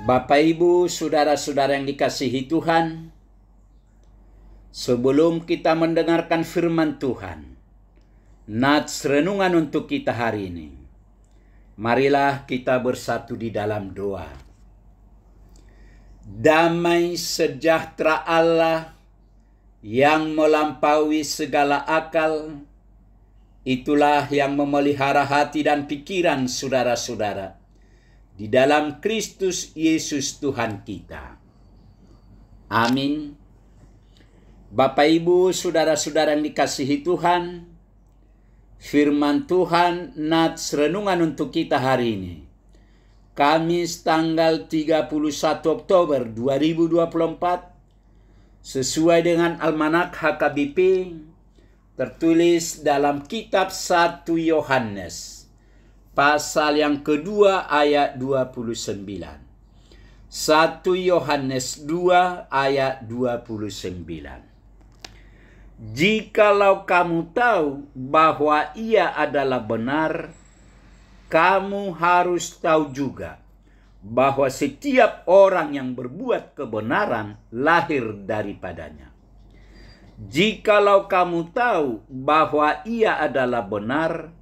Bapak, Ibu, saudara-saudara yang dikasihi Tuhan, sebelum kita mendengarkan firman Tuhan, nats renungan untuk kita hari ini, marilah kita bersatu di dalam doa. Damai sejahtera Allah yang melampaui segala akal, itulah yang memelihara hati dan pikiran saudara-saudara di dalam Kristus Yesus Tuhan kita. Amin. Bapak, Ibu, saudara-saudara yang dikasihi Tuhan, firman Tuhan nats renungan untuk kita hari ini, Kamis tanggal 31 Oktober 2024, sesuai dengan Almanak HKBP, tertulis dalam kitab 1 Yohanes, pasal yang kedua ayat 29. 1 Yohanes 2 ayat 29. Jikalau kamu tahu bahwa Ia adalah benar, kamu harus tahu juga bahwa setiap orang yang berbuat kebenaran lahir daripadanya. Jikalau kamu tahu bahwa Ia adalah benar,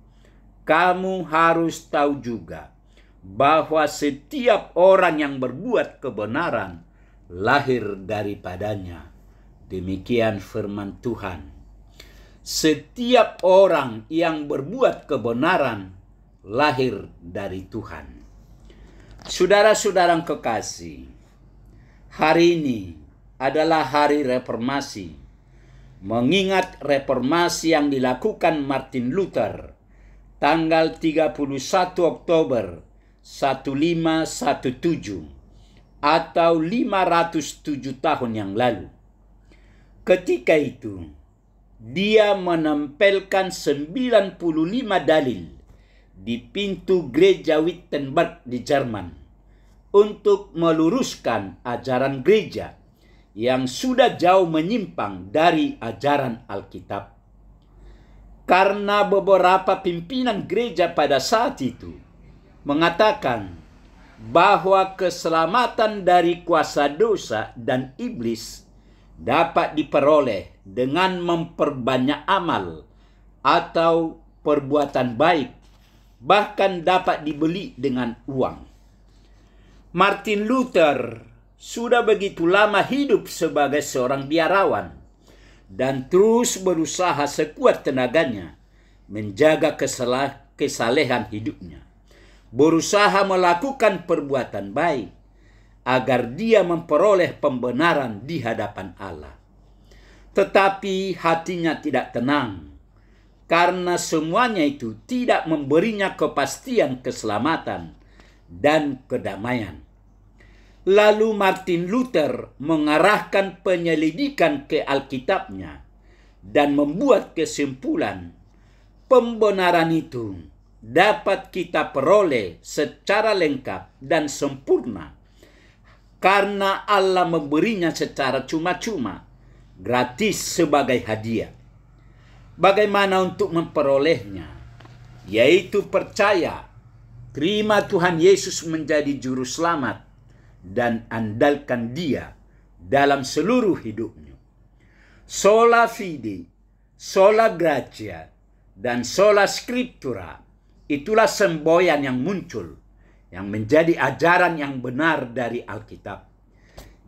kamu harus tahu juga bahwa setiap orang yang berbuat kebenaran lahir daripadanya. Demikian firman Tuhan. Setiap orang yang berbuat kebenaran lahir dari Tuhan. Saudara-saudara yang kekasih, hari ini adalah hari reformasi. Mengingat reformasi yang dilakukan Martin Luther tanggal 31 Oktober 1517 atau 507 tahun yang lalu. Ketika itu, dia menempelkan 95 dalil di pintu gereja Wittenberg di Jerman untuk meluruskan ajaran gereja yang sudah jauh menyimpang dari ajaran Alkitab. Karena beberapa pimpinan gereja pada saat itu mengatakan bahwa keselamatan dari kuasa dosa dan iblis dapat diperoleh dengan memperbanyak amal atau perbuatan baik, bahkan dapat dibeli dengan uang. Martin Luther sudah begitu lama hidup sebagai seorang biarawan dan terus berusaha sekuat tenaganya menjaga kesalehan hidupnya, berusaha melakukan perbuatan baik agar dia memperoleh pembenaran di hadapan Allah. Tetapi hatinya tidak tenang karena semuanya itu tidak memberinya kepastian keselamatan dan kedamaian. Lalu Martin Luther mengarahkan penyelidikan ke Alkitabnya dan membuat kesimpulan, pembenaran itu dapat kita peroleh secara lengkap dan sempurna karena Allah memberinya secara cuma-cuma, gratis sebagai hadiah. Bagaimana untuk memperolehnya? Yaitu percaya, terima Tuhan Yesus menjadi juru selamat, dan andalkan Dia dalam seluruh hidupnya. Sola fide, sola gratia, dan sola scriptura, itulah semboyan yang muncul, yang menjadi ajaran yang benar dari Alkitab.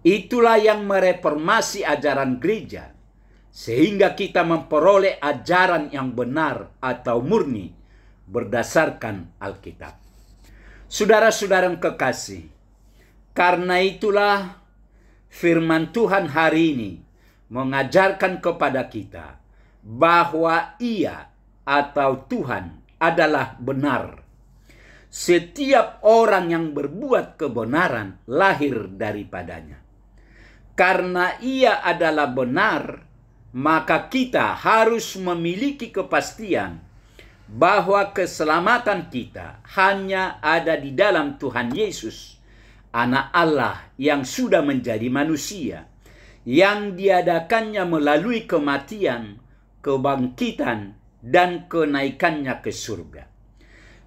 Itulah yang mereformasi ajaran gereja, sehingga kita memperoleh ajaran yang benar atau murni berdasarkan Alkitab. Saudara-saudara yang kekasih, karena itulah firman Tuhan hari ini mengajarkan kepada kita bahwa Ia atau Tuhan adalah benar. Setiap orang yang berbuat kebenaran lahir daripadanya. Karena Ia adalah benar, maka kita harus memiliki kepastian bahwa keselamatan kita hanya ada di dalam Tuhan Yesus, Anak Allah yang sudah menjadi manusia, yang diadakannya melalui kematian, kebangkitan, dan kenaikannya ke surga.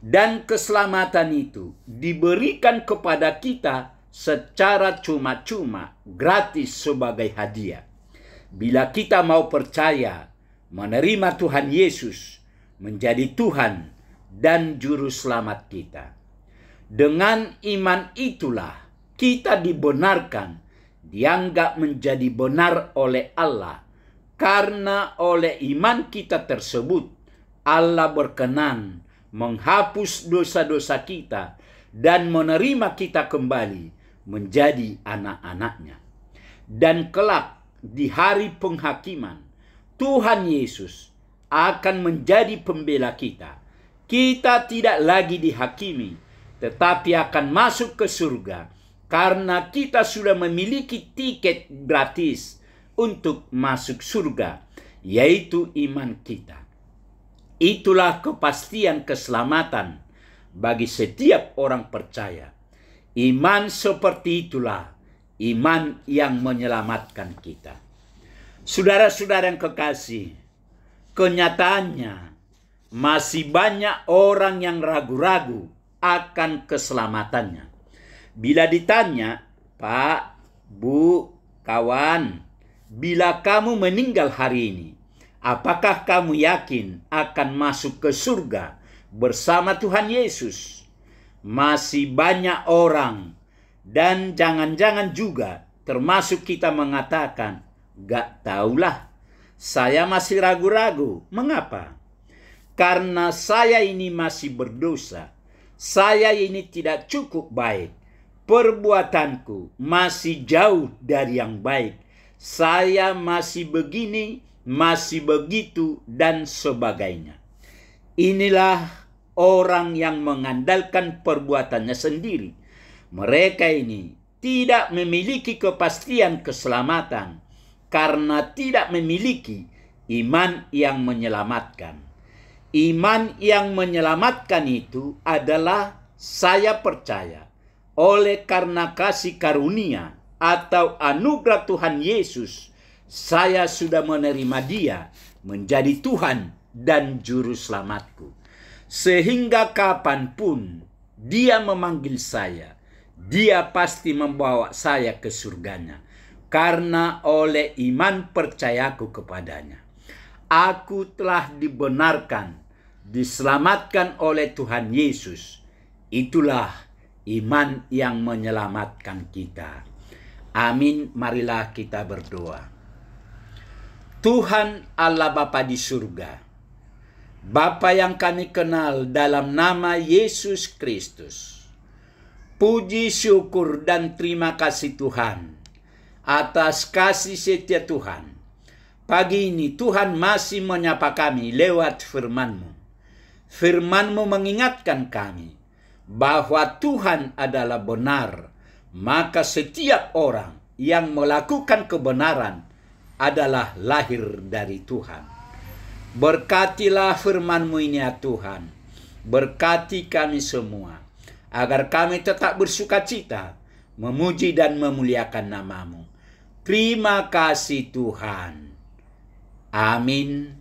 Dan keselamatan itu diberikan kepada kita secara cuma-cuma, gratis sebagai hadiah. Bila kita mau percaya, menerima Tuhan Yesus menjadi Tuhan dan Juru Selamat kita. Dengan iman itulah kita dibenarkan, dianggap menjadi benar oleh Allah. Karena oleh iman kita tersebut, Allah berkenan menghapus dosa-dosa kita dan menerima kita kembali menjadi anak-anaknya. Dan kelak di hari penghakiman, Tuhan Yesus akan menjadi pembela kita. Kita tidak lagi dihakimi, tetapi akan masuk ke surga karena kita sudah memiliki tiket gratis untuk masuk surga, yaitu iman kita. Itulah kepastian keselamatan bagi setiap orang percaya. Iman seperti itulah iman yang menyelamatkan kita. Saudara-saudara yang kekasih, kenyataannya masih banyak orang yang ragu-ragu akan keselamatannya. Bila ditanya, Pak, Bu, kawan, bila kamu meninggal hari ini, apakah kamu yakin akan masuk ke surga bersama Tuhan Yesus? Masih banyak orang, dan jangan-jangan juga termasuk kita mengatakan, gak tahulah, saya masih ragu-ragu. Mengapa? Karena saya ini masih berdosa. Saya ini tidak cukup baik. Perbuatanku masih jauh dari yang baik. Saya masih begini, masih begitu, dan sebagainya. Inilah orang yang mengandalkan perbuatannya sendiri. Mereka ini tidak memiliki kepastian keselamatan karena tidak memiliki iman yang menyelamatkan. Iman yang menyelamatkan itu adalah saya percaya oleh karena kasih karunia atau anugerah Tuhan Yesus, saya sudah menerima Dia menjadi Tuhan dan Juru Selamatku. Sehingga kapanpun Dia memanggil saya, Dia pasti membawa saya ke surganya. Karena oleh iman percayaku kepadanya, aku telah dibenarkan, diselamatkan oleh Tuhan Yesus. Itulah iman yang menyelamatkan kita. Amin, marilah kita berdoa. Tuhan Allah Bapa di surga, Bapa yang kami kenal dalam nama Yesus Kristus, puji, syukur, dan terima kasih Tuhan atas kasih setia Tuhan. Pagi ini Tuhan masih menyapa kami lewat firman-Mu. Firman-Mu mengingatkan kami bahwa Tuhan adalah benar, maka setiap orang yang melakukan kebenaran adalah lahir dari Tuhan. Berkatilah firman-Mu ini ya Tuhan. Berkati kami semua, agar kami tetap bersukacita, memuji dan memuliakan nama-Mu. Terima kasih Tuhan. Amin.